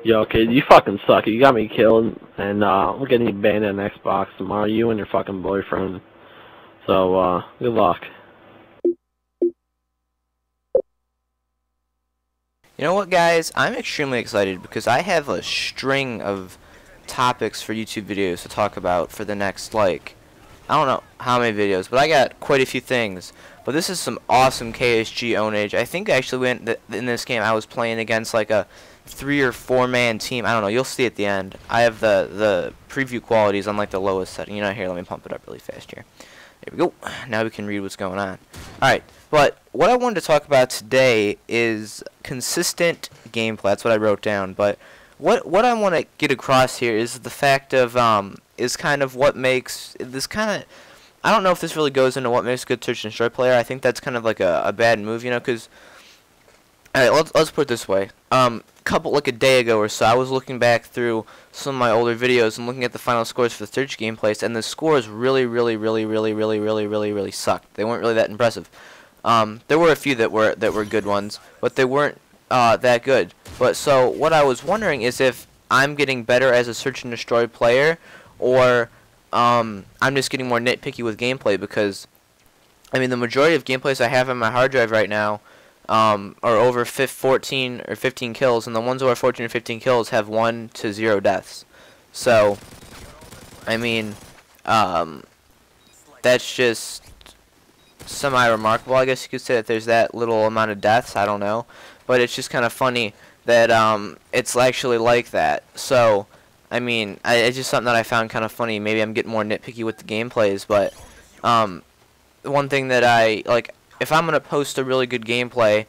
Yo, kid, you fucking suck. You got me killed, and we're getting you banned on Xbox tomorrow. You and your fucking boyfriend. So, good luck. You know what, guys? I'm extremely excited because I have a string of topics for YouTube videos to talk about for the next, like, I don't know how many videos, but I got quite a few things. But this is some awesome KSG ownage. I think I actually went in this game. I was playing against like a 3 or 4 man team. I don't know. You'll see at the end. I have the preview qualities on like the lowest setting. You know, here, let me pump it up really fast here. There we go. Now we can read what's going on. Alright, but what I wanted to talk about today is consistent gameplay. That's what I wrote down. But what I want to get across here is the fact of is kind of what makes this kind of, I don't know if this really goes into what makes a good search and destroy player. I think that's kind of like a bad move, you know, because alright, let's put it this way. Like a day ago or so, I was looking back through some of my older videos and looking at the final scores for the search gameplays, and the scores really sucked. They weren't really that impressive. There were a few that were good ones, but they weren't that good. But so what I was wondering is if I'm getting better as a search and destroy player, or I'm just getting more nitpicky with gameplay, because I mean the majority of gameplays I have on my hard drive right now are over 14 or 15 kills, and the ones over 14 or 15 kills have 1 to 0 deaths. So, I mean, that's just semi-remarkable, I guess you could say, that there's that little amount of deaths. I don't know, but it's just kind of funny that it's actually like that. So, I mean, it's just something that I found kind of funny. Maybe I'm getting more nitpicky with the gameplays, but one thing that I like, if I'm gonna post a really good gameplay,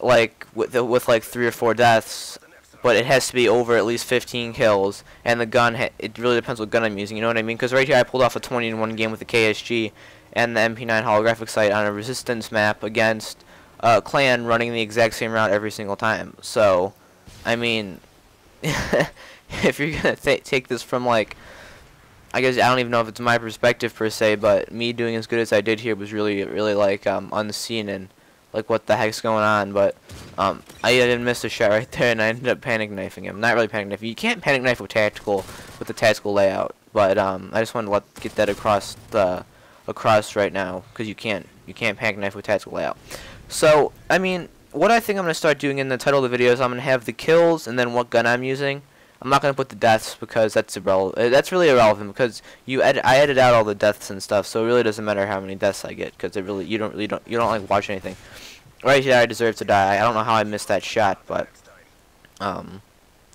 like with like 3 or 4 deaths, but it has to be over at least 15 kills, and the gun, it really depends what gun I'm using. You know what I mean? Because right here I pulled off a 20-1 game with the KSG and the MP9 holographic sight on a resistance map against a clan running the exact same route every single time. So, I mean, if you're gonna take this from like, I guess I don't even know if it's my perspective per se, but me doing as good as I did here was really like unseen and like what the heck's going on. But I didn't miss a shot right there, and I ended up panic knifing him. Not really panic knifing. You can't panic knife with the tactical layout. But I just wanted to get that across right now, because you can't panic knife with tactical layout. So I mean, what I think I'm gonna start doing in the title of the video is I'm gonna have the kills and then what gun I'm using. I'm not gonna put the deaths because that's really irrelevant, because I edit out all the deaths and stuff, so it really doesn't matter how many deaths I get, because you don't like watch anything. Right here, I deserve to die. I don't know how I missed that shot, but I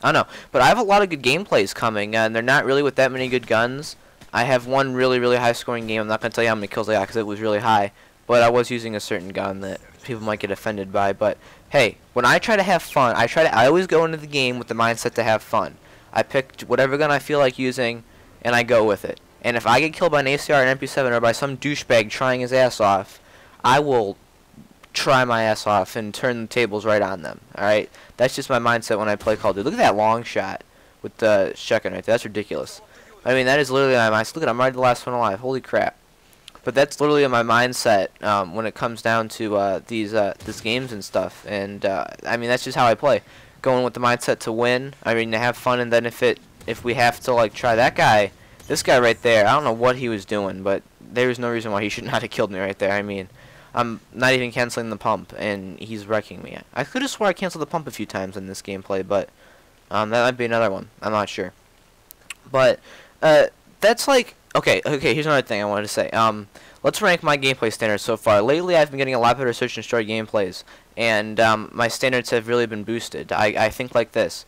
don't know. But I have a lot of good gameplays coming, and they're not really with that many good guns. I have one really high scoring game. I'm not gonna tell you how many kills I got because it was really high, but I was using a certain gun that people might get offended by. But hey, when I try to have fun, I always go into the game with the mindset to have fun. I pick whatever gun I feel like using, and I go with it. And if I get killed by an ACR, an MP7, or by some douchebag trying his ass off, I will try my ass off and turn the tables right on them. Alright? That's just my mindset when I play Call of Duty. Look at that long shot with the shotgun right there. That's ridiculous. I mean, that is literally my mindset. Look at, I'm right the last one alive. Holy crap. But that's literally my mindset when it comes down to these games and stuff. And I mean, that's just how I play. Going with the mindset to win. I mean, to have fun, and then if we have to like try this guy right there, I don't know what he was doing, but there was no reason why he should not have killed me right there. I mean, I'm not even canceling the pump, and he's wrecking me. I could have swore I canceled the pump a few times in this gameplay, but that might be another one. I'm not sure. But that's like, okay, here's another thing I wanted to say. Let's rank my gameplay standards so far. Lately, I've been getting a lot better search and destroy gameplays, and my standards have really been boosted. I think like this: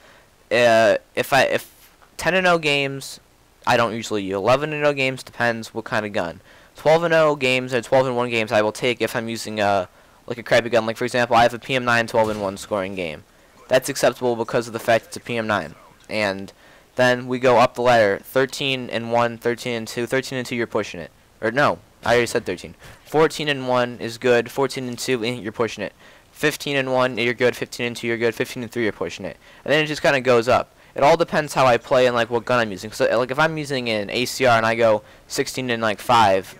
if 10-0 games, I don't usually use. 11-0 games depends what kind of gun. 12-0 games or 12-1 games I will take if I'm using like a crappy gun. Like for example, I have a PM9 12-1 scoring game. That's acceptable because of the fact it's a PM9. And then we go up the ladder: 13-1, 13-2, 13-2. You're pushing it. Or no, I already said 13. 14-1 is good. 14-2, you're pushing it. 15-1, you're good. 15-2, you're good. 15-3, you're pushing it. And then it just kind of goes up. It all depends how I play and like what gun I'm using. So like if I'm using an ACR and I go 16-5,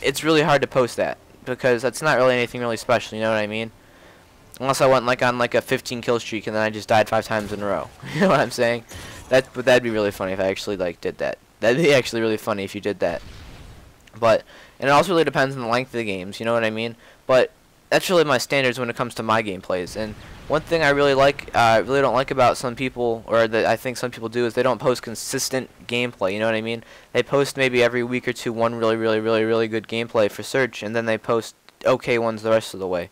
it's really hard to post that because that's not really anything really special. You know what I mean? Unless I went like on like a 15 kill streak and then I just died 5 times in a row. You know what I'm saying? But that'd be really funny if I actually like did that. That'd be actually really funny if you did that. But and it also really depends on the length of the games. You know what I mean? But that's really my standards when it comes to my gameplays. And one thing I really don't like about some people, or that I think some people do, is they don't post consistent gameplay. You know what I mean? They post maybe every week or two one really good gameplay for search, and then they post okay ones the rest of the way.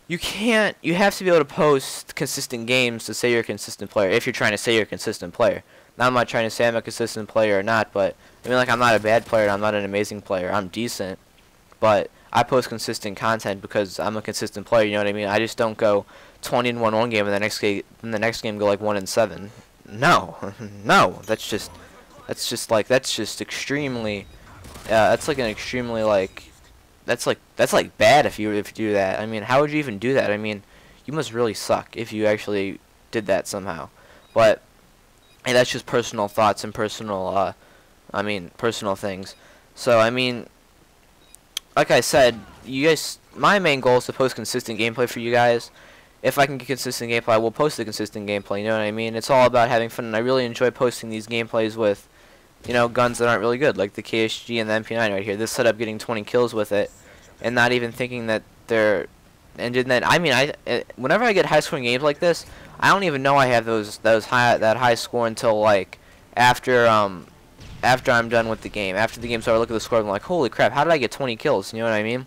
You can't. You have to be able to post consistent games to say you're a consistent player. If you're trying to say you're a consistent player. Now I'm not trying to say I'm a consistent player or not, but I mean, like, I'm not a bad player. I'm not an amazing player. I'm decent, but I post consistent content because I'm a consistent player. You know what I mean? I just don't go 20-1 one game and the next game go like 1-7. No, no. That's just extremely. That's like an extremely like. That's like bad if you do that. I mean, how would you even do that? I mean, you must really suck if you actually did that somehow. But hey, that's just personal thoughts and personal personal things. So I mean, like I said, you guys, my main goal is to post consistent gameplay for you guys. If I can get consistent gameplay, I will post the consistent gameplay. You know what I mean? It's all about having fun, and I really enjoy posting these gameplays with, you know, guns that aren't really good, like the KSG and the MP9 right here. This setup getting 20 kills with it, and not even thinking that they're. And then I mean, whenever I get high scoring games like this, I don't even know I have that high score until like after I'm done with the game. After the game's over, I look at the score and I'm like, holy crap, how did I get 20 kills? You know what I mean?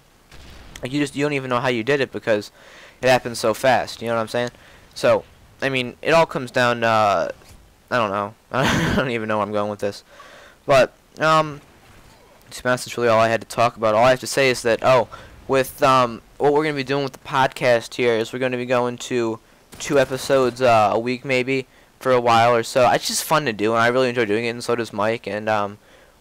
Like, you don't even know how you did it because it happened so fast. You know what I'm saying? So, I mean, it all comes down to, I don't know. I don't even know where I'm going with this. But, to be honest, that's really all I had to talk about. All I have to say is that, with, what we're going to be doing with the podcast here is we're going to be going to 2 episodes a week maybe for a while or so. It's just fun to do, and I really enjoy doing it, and so does Mike. And I'm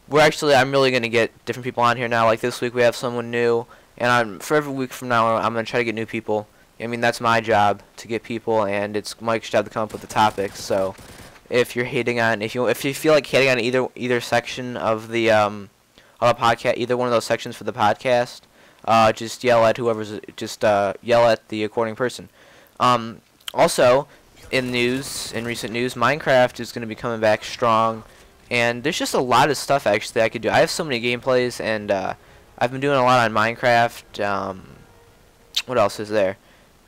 really going to get different people on here now. Like this week we have someone new, and for every week from now I'm going to try to get new people. I mean, that's my job, to get people, and it's Mike's job to come up with the topics. So if you're hating on, if you feel like hating on either section of the podcast, either one of those sections for the podcast, just yell at yell at the according person. Also, in recent news, Minecraft is going to be coming back strong, and there's just a lot of stuff actually I could do. I have so many gameplays, and I've been doing a lot on Minecraft. What else is there?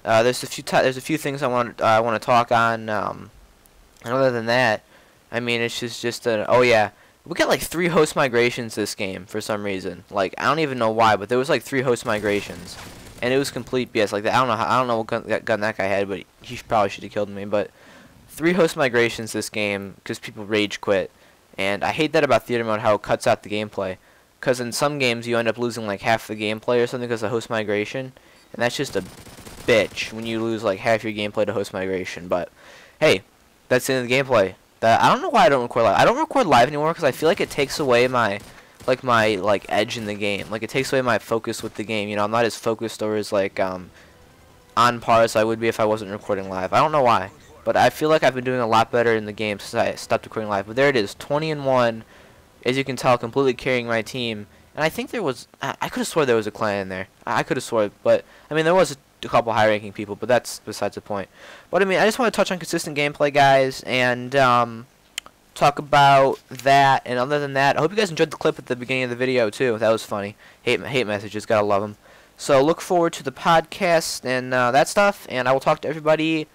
There's a few things I want to talk on. And other than that, I mean, it's just oh yeah, we got like 3 host migrations this game for some reason. Like, I don't even know why, but there was like 3 host migrations. And it was complete BS. Like, I don't know what gun that guy had, but he probably should have killed me. But 3 host migrations this game because people rage quit, and I hate that about theater mode, how it cuts out the gameplay. Because in some games you end up losing like half the gameplay or something because of host migration, and that's just a bitch when you lose like half your gameplay to host migration. But hey, that's the end of the gameplay. I don't know why I don't record live. I don't record live anymore because I feel like it takes away my edge in the game. Like, it takes away my focus with the game. You know, I'm not as focused or as like on par as I would be if I wasn't recording live. I don't know why, but I feel like I've been doing a lot better in the game since I stopped recording live. But there it is, 20-1. As you can tell, completely carrying my team. And I think there was, I could have swore there was a clan in there. I could have swore, but I mean, there was a couple high-ranking people, but that's besides the point. But I mean, I just want to touch on consistent gameplay, guys, and talk about that. And other than that, I hope you guys enjoyed the clip at the beginning of the video too. That was funny. Hate messages, gotta love them. So look forward to the podcast and that stuff, and I will talk to everybody